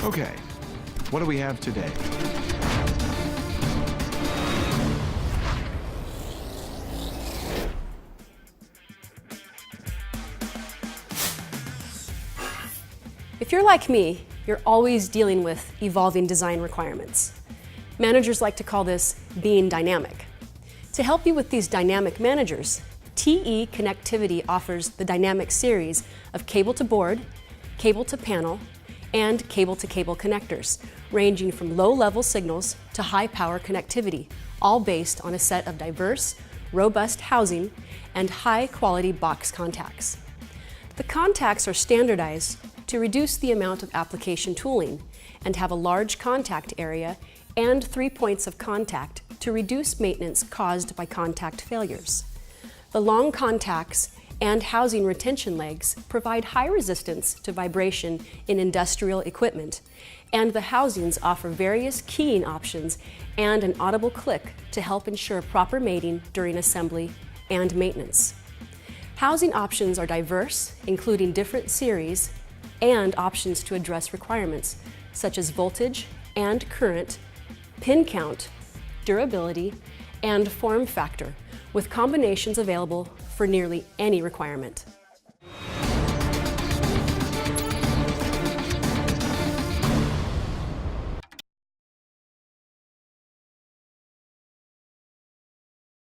Okay, what do we have today? If you're like me, you're always dealing with evolving design requirements. Managers like to call this being dynamic. To help you with these dynamic managers, TE Connectivity offers the Dynamic series of cable-to-board, cable-to-panel, and cable-to-cable connectors, ranging from low-level signals to high-power connectivity, all based on a set of diverse, robust housing and high-quality box contacts. The contacts are standardized to reduce the amount of application tooling and have a large contact area and 3 points of contact to reduce maintenance caused by contact failures. The long contacts and housing retention legs provide high resistance to vibration in industrial equipment, and the housings offer various keying options and an audible click to help ensure proper mating during assembly and maintenance. Housing options are diverse, including different series and options to address requirements such as voltage and current, pin count, durability, and form factor, with combinations available for nearly any requirement.